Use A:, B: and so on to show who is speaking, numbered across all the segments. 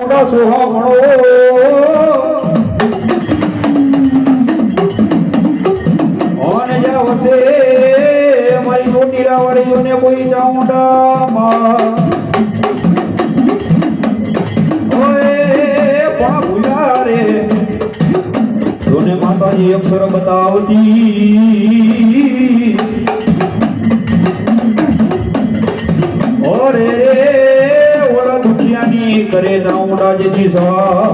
A: સોહામણો અને જ્યાં વસે મારી ચોટીલા વાળીઓને કોઈ ચાઉંડામાં ઓય પણ ભૂલા રે જોને માતાજી અક્ષર બતાવતી ઓરે ઓલા દુખિયાની કરે ચાઉંડા જેની સવા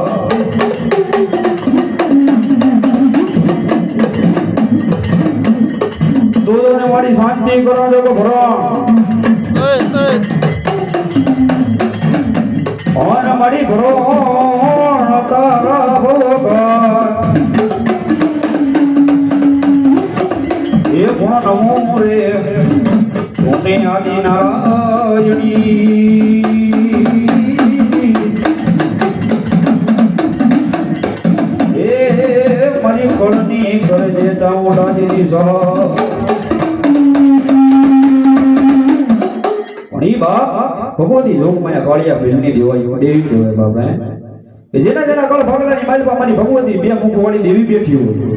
A: દોને વાળી શાંતિ કરો જો કે ભરો ઓન મારી ભરો તારા ભગવાન એ કોણ નમો રે કોને આદિ નારાયણી એ મારી કળની કરજે ચાઉંડા જેની સહ ભગવતી લોકમાયા કાળિયા ભીલની દેવાઈ દેવી કહેવાય બાપા કે જેના જેના કળ ભાગલાની માલપા મારી ભગવતી બે મુખ વાળી દેવી બેઠી હોય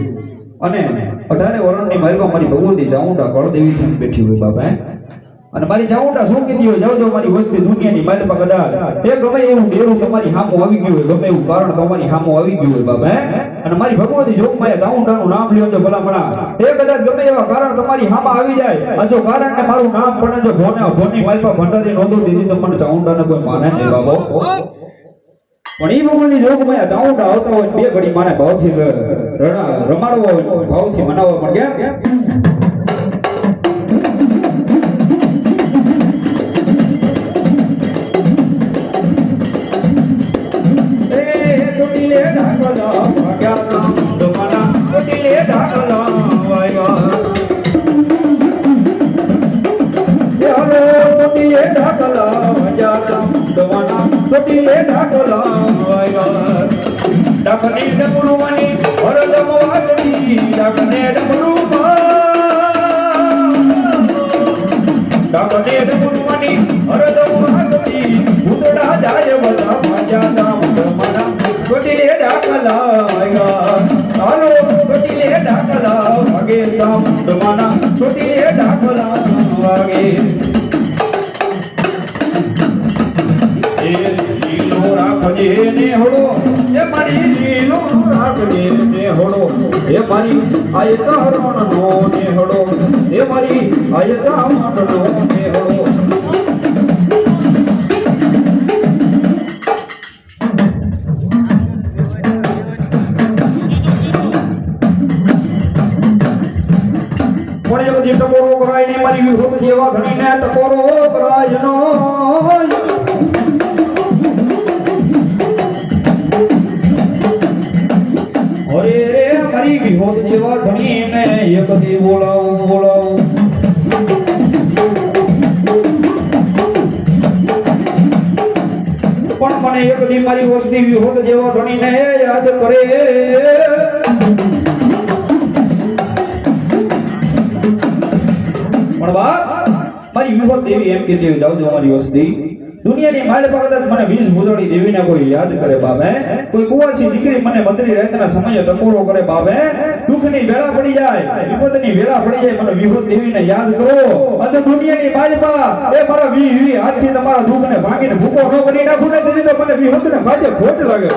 A: અને 18 વરણની માલપા મારી ભગવતી ચાઉંડા કળ દેવી થી બેઠી હોય બાપા અને મારી ચાઉંડા શું કીધી હોય જાવ મારી વસ્તી દુનિયાની માલપા કદાચ એ ગમે એવું ડેરું તમારી સામું આવી ગયું હોય ગમે એવું કારણ તમારી સામું આવી ગયું હોય બાપા અને મારી ભગવતી જોગમાયા ચાઉંડાનું નામ લ્યો જો ભલામણા એ કદાચ ગમે એવા કારણ તમારી સામા આવી જાય અને જો કારણ ને મારું નામ પણ જો ભોની માલપા ભંડારી નોંધો દીધી તો મને ચાઉંડાને કોઈ માને નહીં બાબો પણ ઈ ભગવતી જોગમાયા ચાઉંડા આવતા હોય બે ઘડી માને ભાવથી રમાડવો હોય ભાવથી મનાવવો પણ કેમ ડાકને ડમરુવાની હરદમ વાગતી ડાકને ડમરુવાની હરદમ વાગતી ઉદડા જાય બધા માજા ચાઉંડ મના ચોટીલે ડાકલા હાલો ચોટીલે ડાકલા વાગે ચાઉંડ મના ચોટીલે ડાકલા વાગે એ લીલો રાખજે ને હોડો એ મારી લીલો રાખજે ને હોડો એ મારી આયતારણનો ને હોડો એ મારી આયતારણનો ને હોડો કોણે બધી ટકોરો કરાય ને મારી વિહોત જેવા ઘણીને ટકોરો કરાય નો વિહોત જેવા ઘણીને એકથી બોલાવું પણ મને એકથી મારી વસ્તી વિહોત જેવા ઘણીને યાદ કરે પણ વાત મારી વિહોત દેવી એમ કે જાવ મારી વસ્તી દુનિયાની માલ પગત મને 20 ભૂતળી દેવીને કોઈ યાદ કરે બાબે કોઈ કુવાસી દીકરી મને મતરી રાતના સમયે ટકોરો કરે બાબે દુઃખની વેળા પડી જાય વિપતની વેળા પડી જાય મને વિહોત દેવીને યાદ કરો અને દુનિયાની માલપા એ મારા વી હાથથી તમારા દુઃખને ભાંગીને ભૂકો ન કરી નાખું ને તેથી તો મને વિહોતને ભાજે ખોટ લાગે